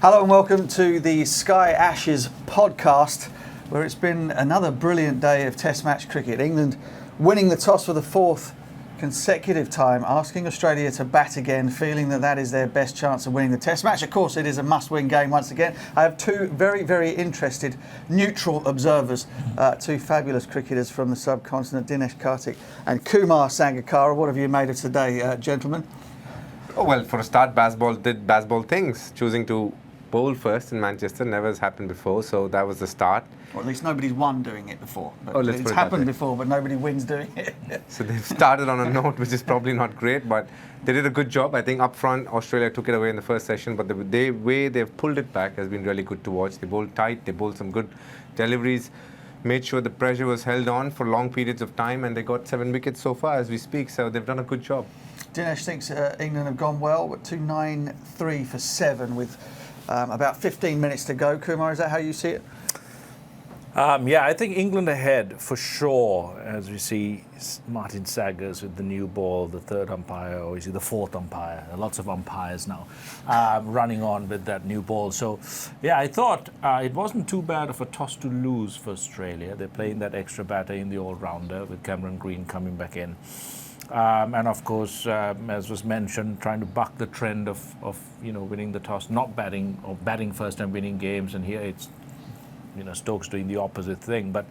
Hello and welcome to the Sky Ashes podcast, where it's been another brilliant day of Test match cricket. England winning the toss for the fourth consecutive time, asking Australia to bat again, feeling that is their best chance of winning the Test match. Of course, it is a must-win game once again. I have two very, very interested neutral observers, two fabulous cricketers from the subcontinent, Dinesh Karthik and Kumar Sangakkara. What have you made of today, gentlemen? Oh, well, for a start, Bazball did Bazball things, choosing to bowl first in Manchester. Never has happened before, so that was the start. Or at least nobody's won doing it before. But it's happened before, but nobody wins doing it. So they've started on a note which is probably not great, but they did a good job. I think up front, Australia took it away in the first session, but the way they've pulled it back has been really good to watch. They bowled tight, they bowled some good deliveries, made sure the pressure was held on for long periods of time, and they got 7 wickets so far as we speak, so they've done a good job. Dinesh thinks England have gone well, but 2-9-3 for 7 with about 15 minutes to go. Kumar, is that how you see it? Yeah, I think England ahead for sure, as we see Martin Saggers with the new ball, the third umpire, or is he the fourth umpire? Lots of umpires now running on with that new ball. So, yeah, I thought it wasn't too bad of a toss to lose for Australia. They're playing that extra batter in the all-rounder with Cameron Green coming back in. And of course, as was mentioned, trying to buck the trend of winning the toss, not batting or batting first and winning games. And here it's Stokes doing the opposite thing. But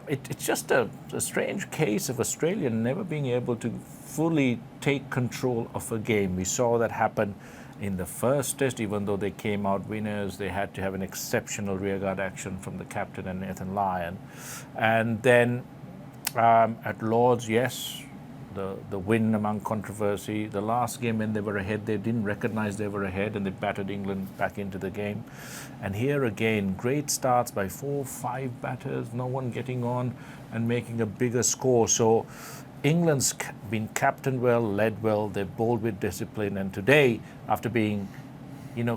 it's just a strange case of Australia never being able to fully take control of a game. We saw that happen in the first test. Even though they came out winners, they had to have an exceptional rearguard action from the captain and Nathan Lyon. And then at Lord's, yes, the win among controversy. The last game when they were ahead, they didn't recognise they were ahead and they battered England back into the game. And here again, great starts by 4-5 batters, no one getting on and making a bigger score. So England's been captained well, led well, they've bowled with discipline. And today, after being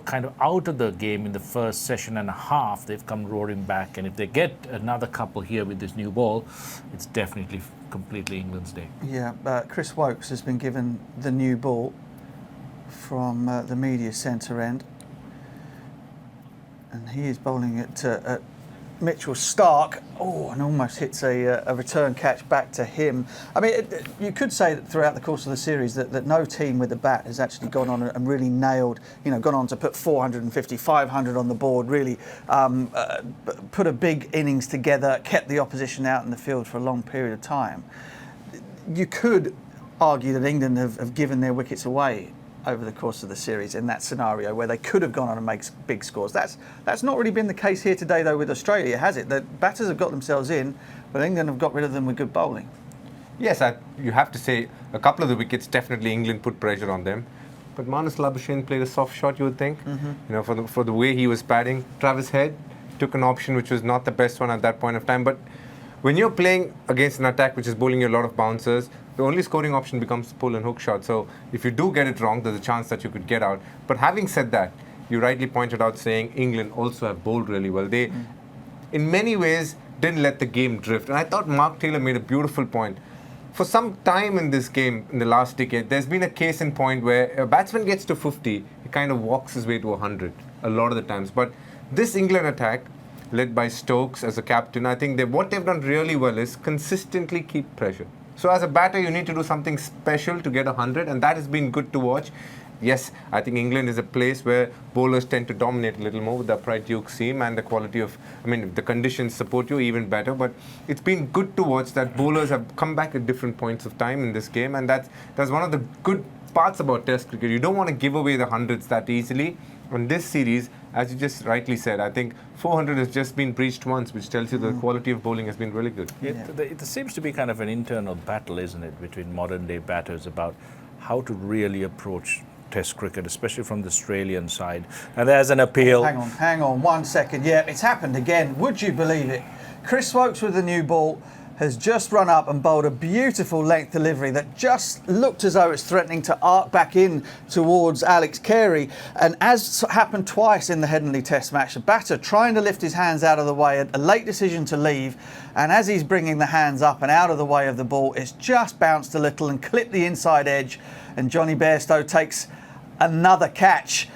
kind of out of the game in the first session and a half, they've come roaring back. And if they get another couple here with this new ball, it's definitely completely England's day. Yeah, Chris Woakes has been given the new ball from the media centre end. And he is bowling at Mitchell Starc. Oh, and almost hits a return catch back to him. I mean, you could say that throughout the course of the series that no team with the bat has actually gone on and really nailed, gone on to put 450, 500 on the board, really put a big innings together, kept the opposition out in the field for a long period of time. You could argue that England have given their wickets away over the course of the series in that scenario where they could have gone on and made big scores. That's not really been the case here today, though, with Australia, has it? The batters have got themselves in, but England have got rid of them with good bowling. Yes, you have to say a couple of the wickets, definitely England put pressure on them. But Marnus Labuschagne played a soft shot, you would think. Mm-hmm. For the way he was batting. Travis Head took an option which was not the best one at that point of time. But when you're playing against an attack which is bowling you a lot of bouncers, the only scoring option becomes pull and hook shot. So if you do get it wrong, there's a chance that you could get out. But having said that, you rightly pointed out saying England also have bowled really well. They, in many ways, didn't let the game drift. And I thought Mark Taylor made a beautiful point. For some time in this game, in the last decade, there's been a case in point where a batsman gets to 50, he kind of walks his way to 100 a lot of the times. But this England attack, led by Stokes as a captain, I think what they've done really well is consistently keep pressure. So as a batter, you need to do something special to get 100, and that has been good to watch. Yes, I think England is a place where bowlers tend to dominate a little more with the upright Duke seam and the quality of, if the conditions support you, even better. But it's been good to watch that bowlers have come back at different points of time in this game, and that's one of the good parts about Test cricket. You don't want to give away the hundreds that easily. In this series, as you just rightly said, I think 400 has just been breached once, which tells you the quality of bowling has been really good. It seems to be kind of an internal battle, isn't it, between modern-day batters about how to really approach Test cricket, especially from the Australian side. And there's an appeal. Hang on 1 second. Yeah, it's happened again. Would you believe it? Chris Woakes with the new ball has just run up and bowled a beautiful length delivery that just looked as though it's threatening to arc back in towards Alex Carey. And as happened twice in the Headingley Test match, the batter trying to lift his hands out of the way, a late decision to leave. And as he's bringing the hands up and out of the way of the ball, it's just bounced a little and clipped the inside edge. And Jonny Bairstow takes another catch.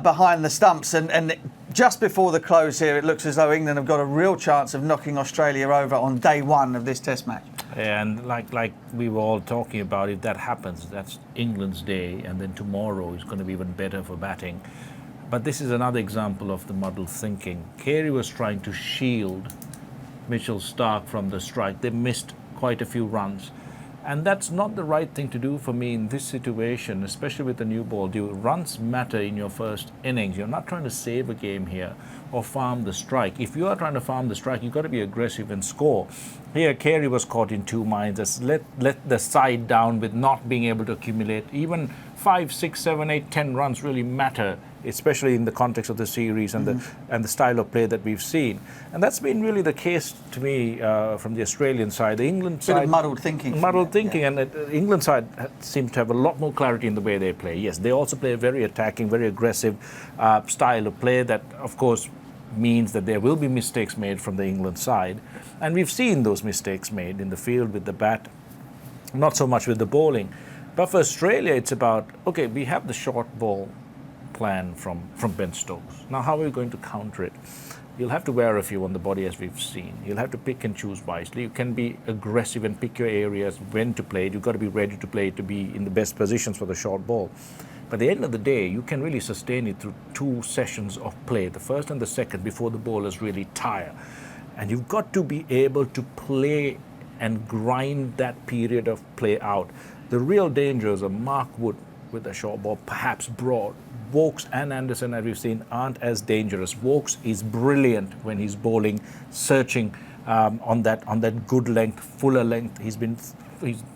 behind the stumps. And just before the close here, it looks as though England have got a real chance of knocking Australia over on day one of this Test match. And like we were all talking about, if that happens, that's England's day, and then tomorrow is going to be even better for batting. But this is another example of the muddled thinking. Carey was trying to shield Mitchell Starc from the strike. They missed quite a few runs. And that's not the right thing to do for me in this situation, especially with the new ball. Runs matter in your first innings. You're not trying to save a game here or farm the strike. If you are trying to farm the strike, you've got to be aggressive and score. Here, Carey was caught in two minds. Let the side down with not being able to accumulate. Even 5, 6, 7, 8, 10 runs really matter, especially in the context of the series and the style of play that we've seen. And that's been really the case to me from the Australian side. The England side... Bit of muddled thinking. And the England side seems to have a lot more clarity in the way they play. Yes, they also play a very attacking, very aggressive style of play that, of course, means that there will be mistakes made from the England side. And we've seen those mistakes made in the field with the bat, not so much with the bowling. But for Australia, it's about, okay, we have the short ball plan from Ben Stokes. Now, how are we going to counter it? You'll have to wear a few on the body, as we've seen. You'll have to pick and choose wisely. You can be aggressive and pick your areas when to play it. You've got to be ready to play it to be in the best positions for the short ball. But at the end of the day, you can really sustain it through 2 sessions of play, the first and the second, before the bowlers really tire. And you've got to be able to play and grind that period of play out. The real dangers of Mark Wood with a short ball, perhaps Broad. Vokes and Anderson, as we've seen, aren't as dangerous. Vokes is brilliant when he's bowling, searching on that good length, fuller length. He's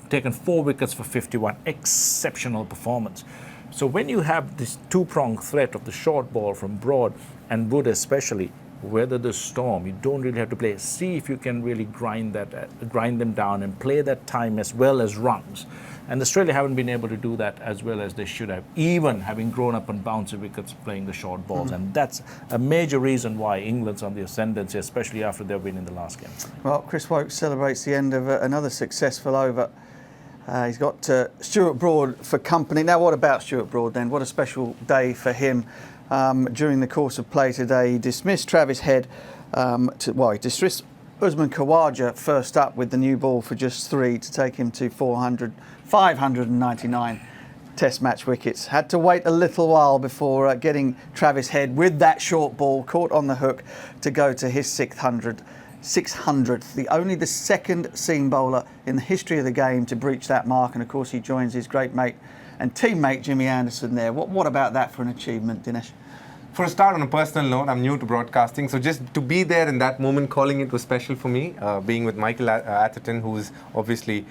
taken 4 wickets for 51. Exceptional performance. So when you have this two-pronged threat of the short ball from Broad and Wood especially, weather the storm. You don't really have to play. See if you can really grind them down and play that time as well as runs. And Australia haven't been able to do that as well as they should have, even having grown up on bouncy wickets playing the short balls. And that's a major reason why England's on the ascendancy, especially after their win in the last game. Well, Chris Woakes celebrates the end of another successful over. He's got Stuart Broad for company. Now, what about Stuart Broad then? What a special day for him. During the course of play today, he dismissed Travis Head. He dismissed Usman Khawaja first up with the new ball for just 3 to take him to 599 Test match wickets. Had to wait a little while before getting Travis Head with that short ball caught on the hook to go to his 600th. Only the second seam bowler in the history of the game to breach that mark. And of course, he joins his great mate and teammate Jimmy Anderson there. What about that for an achievement, Dinesh? For a start, on a personal note, I'm new to broadcasting, so just to be there in that moment, calling it was special for me. Being with Michael Atherton, who's obviously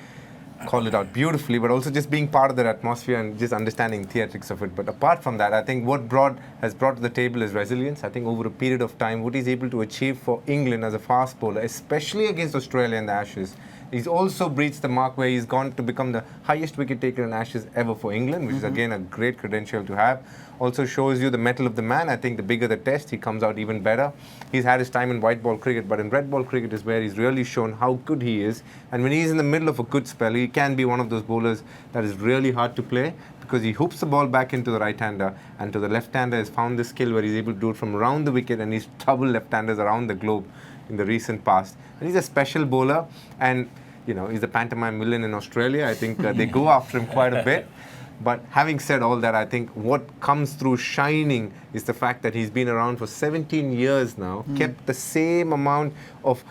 called it out beautifully, but also just being part of that atmosphere and just understanding theatrics of it. But apart from that, I think what Broad has brought to the table is resilience. I think over a period of time, what he's able to achieve for England as a fast bowler, especially against Australia in the Ashes, he's also breached the mark where he's gone to become the highest wicket taker in Ashes ever for England, which is again a great credential to have. Also shows you the mettle of the man. I think the bigger the test, he comes out even better. He's had his time in white ball cricket, but in red ball cricket is where he's really shown how good he is. And when he's in the middle of a good spell, he can be one of those bowlers that is really hard to play because he hoops the ball back into the right-hander, and to the left-hander has found this skill where he's able to do it from around the wicket, and he's troubled left-handers around the globe in the recent past. And he's a special bowler, and he's a pantomime villain in Australia. I think they go after him quite a bit. But having said all that, I think what comes through shining is the fact that he's been around for 17 years now, kept the same amount of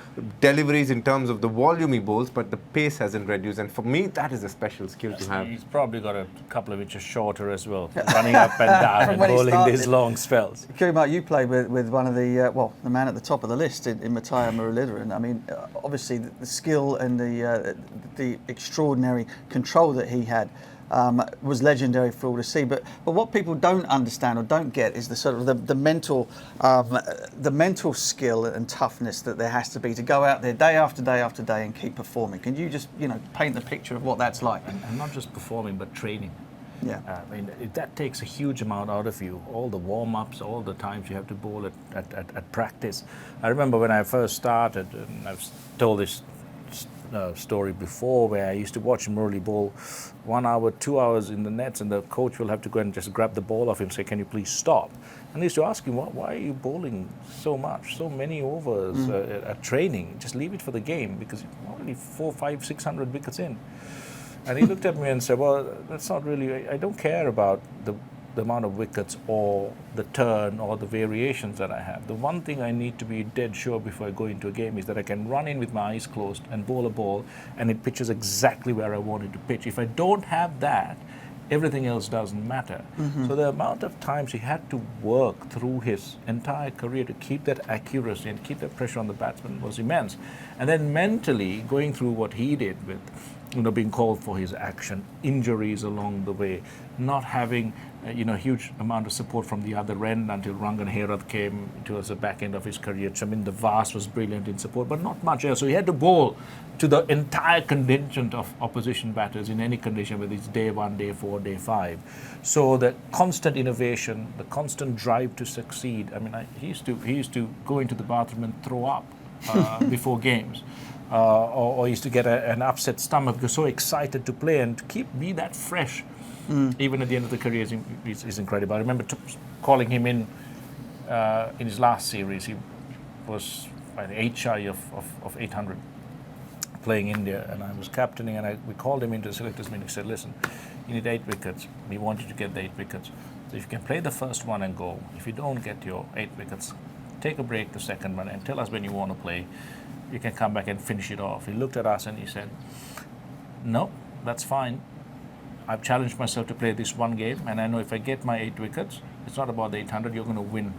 deliveries in terms of the volume he bowls, but the pace hasn't reduced. And for me, that is a special skill to have. He's probably got a couple of inches shorter as well, running up and down and bowling these long spells. Kumar, you played with one of the man at the top of the list in Matthias Muralidharan. I mean, obviously the skill and the extraordinary control that he had was legendary for all to see. But what people don't understand or don't get is the sort of the mental skill and toughness that there has to be to go out there day after day after day and keep performing. Can you just paint the picture of what that's like? And not just performing, but training. Yeah. That takes a huge amount out of you. All the warm-ups, all the times you have to bowl at practice. I remember when I first started, and I've told this story before where I used to watch Murali bowl 1 hour, 2 hours in the nets, and the coach will have to go and just grab the ball off him and say, "Can you please stop?" And I used to ask him, "Why are you bowling so much, so many overs at training? Just leave it for the game because you're already 400, 500, 600 wickets in." And he looked at me and said, "Well, that's not really. I don't care about the amount of wickets or the turn or the variations that I have. The one thing I need to be dead sure before I go into a game is that I can run in with my eyes closed and bowl a ball and it pitches exactly where I want it to pitch. If I don't have that, everything else doesn't matter." So the amount of times he had to work through his entire career to keep that accuracy and keep that pressure on the batsman was immense. And then mentally going through what he did with being called for his action, injuries along the way, not having huge amount of support from the other end until Rangan Herath came towards the back end of his career. Chamin the Vast was brilliant in support, but not much else. So he had to bowl to the entire contingent of opposition batters in any condition, whether it's day 1, day 4, day 5. So the constant innovation, the constant drive to succeed. I mean, he used to go into the bathroom and throw up before games. Or used to get an upset stomach because so excited to play and to be that fresh even at the end of the career is incredible. I remember calling him in his last series. He was 8 shy of 800 playing India, and I was captaining, and we called him into the selectors meeting and said, "Listen, you need 8 wickets. We want you to get the 8 wickets. So if you can play the first one and go, if you don't get your 8 wickets, take a break the second one and tell us when you want to play. You can come back and finish it off." He looked at us and he said, "No, that's fine. I've challenged myself to play this one game, and I know if I get my 8 wickets, it's not about the 800, you're going to win.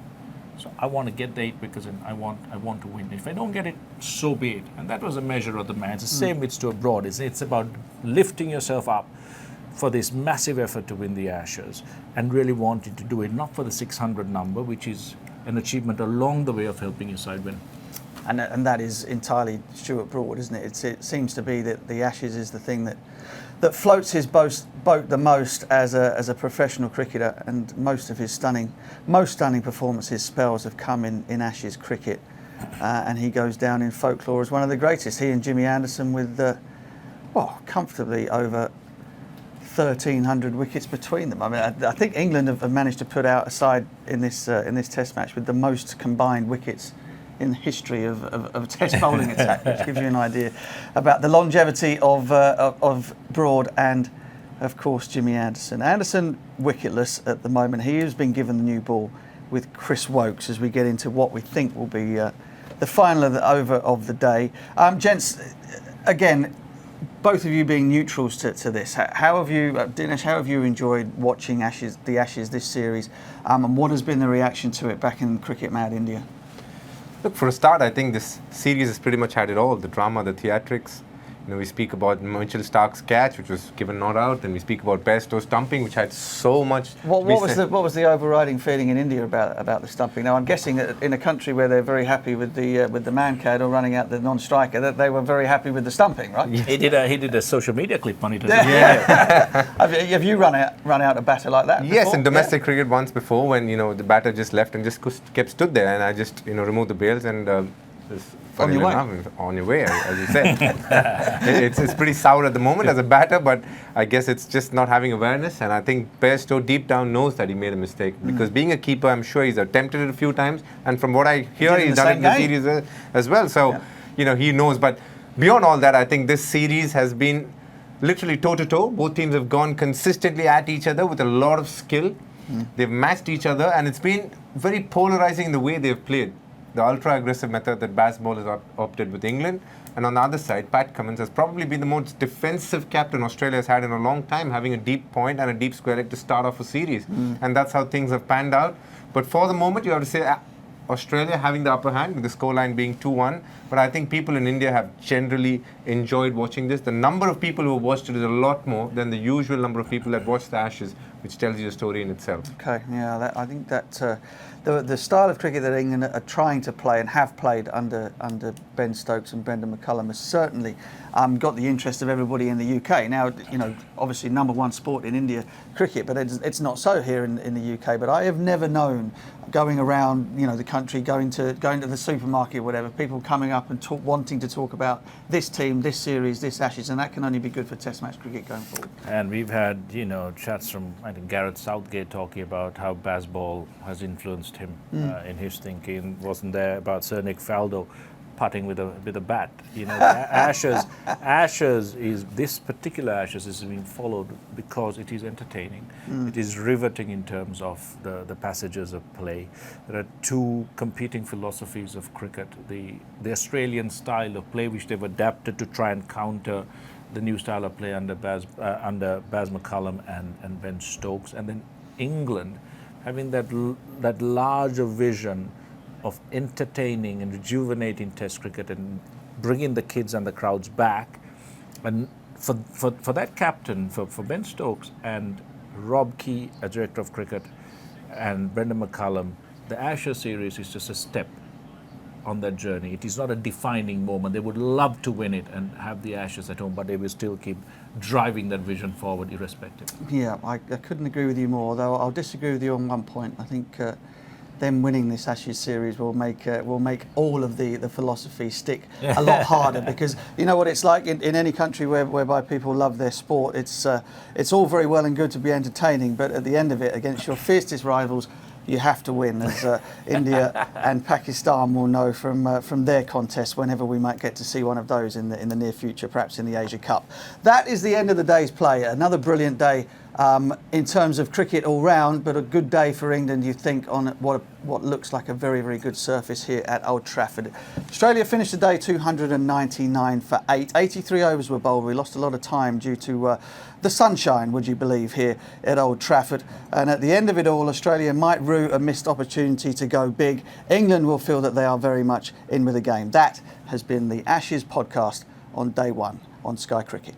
So I want to get the 8 wickets and I want to win. If I don't get it, so be it." And that was a measure of the man. It's the same with Stuart Broad. It's about lifting yourself up for this massive effort to win the Ashes and really wanting to do it, not for the 600 number, which is an achievement along the way of helping your side win. And that is entirely Stuart Broad, isn't it? It seems to be that the Ashes is the thing that floats his boat the most as a professional cricketer, and most of his stunning performances, spells have come in Ashes cricket, and he goes down in folklore as one of the greatest. He and Jimmy Anderson with comfortably over 1,300 wickets between them. I mean, I think England have managed to put out a side in this Test match with the most combined wickets in the history of Test bowling attack, which gives you an idea about the longevity of Broad and, of course, Jimmy Anderson. Anderson wicketless at the moment. He has been given the new ball with Chris Wokes as we get into what we think will be the final over of the day. Gents, again, both of you being neutrals to this, how have you, Dinesh, how have you enjoyed watching the Ashes this series, and what has been the reaction to it back in cricket mad India? Look, for a start, I think this series has pretty much had it all. The drama, the theatrics. We speak about Mitchell Starc's catch, which was given not out, and we speak about Bairstow's stumping, which had so much. What was the overriding feeling in India about the stumping? Now, I'm guessing that in a country where they're very happy with the man card or running out the non-striker, that they were very happy with the stumping, right? Yes. He did a social media clip on it. Have you run out a batter like that? Yes, before? in domestic cricket once before, when the batter just left and just kept stood there, and I just removed the bails and. On your way, as you said. It's pretty sour at the moment as a batter, but I guess it's just not having awareness. And I think Bairstow deep down knows that he made a mistake because being a keeper, I'm sure he's attempted it a few times. And from what I hear, he's done it in the series as well. So, he knows. But beyond all that, I think this series has been literally toe-to-toe. Both teams have gone consistently at each other with a lot of skill. They've matched each other, and it's been very polarizing in the way they've played. The ultra-aggressive method that Baz bowlers opted with England. And on the other side, Pat Cummins has probably been the most defensive captain Australia has had in a long time, having a deep point and a deep square leg to start off a series. And that's how things have panned out. But for the moment, you have to say Australia having the upper hand with the scoreline being 2-1. But I think people in India have generally enjoyed watching this. The number of people who have watched it is a lot more than the usual number of people that watch the Ashes. which tells you a story in itself. Okay, yeah, I think that the style of cricket that England are trying to play and have played under Ben Stokes and Brendan McCullum has certainly got the interest of everybody in the UK. Now, obviously number one sport in India, cricket, but it's not so here in the UK. But I have never known, going around the country, going to the supermarket or whatever, people coming up and wanting to talk about this team, this series, this Ashes, and that can only be good for Test match cricket going forward. And we've had chats from, I think, Gareth Southgate talking about how Bazball has influenced him in his thinking. Wasn't there about Sir Nick Faldo putting with a bat? Ashes is, this particular Ashes is being followed because it is entertaining. It is riveting in terms of the passages of play. There are two competing philosophies of cricket: the Australian style of play, which they've adapted to try and counter the new style of play under Baz McCullum and Ben Stokes, and then England having that larger vision of entertaining and rejuvenating Test cricket and bringing the kids and the crowds back. And for that captain, for Ben Stokes and Rob Key as director of cricket and Brendan McCullum, the Ashes series is just a step on that journey. It is not a defining moment. They would love to win it and have the Ashes at home, but they will still keep driving that vision forward irrespective. Yeah, I couldn't agree with you more, though I'll disagree with you on one point. I think them winning this Ashes series will make all of the philosophy stick a lot harder, because you know what it's like in any country whereby people love their sport. It's all very well and good to be entertaining, but at the end of it, against your fiercest rivals, you have to win, as India and Pakistan will know from their contest whenever we might get to see one of those in the near future, perhaps in the Asia Cup. That is the end of the day's play. Another brilliant day in terms of cricket all round, but a good day for England, you think, on what looks like a very, very good surface here at Old Trafford. Australia finished the day 299 for 8. 83 overs were bowled. We lost a lot of time due to the sunshine, would you believe, here at Old Trafford. And at the end of it all, Australia might rue a missed opportunity to go big. England will feel that they are very much in with the game. That has been the Ashes podcast on day one on Sky Cricket.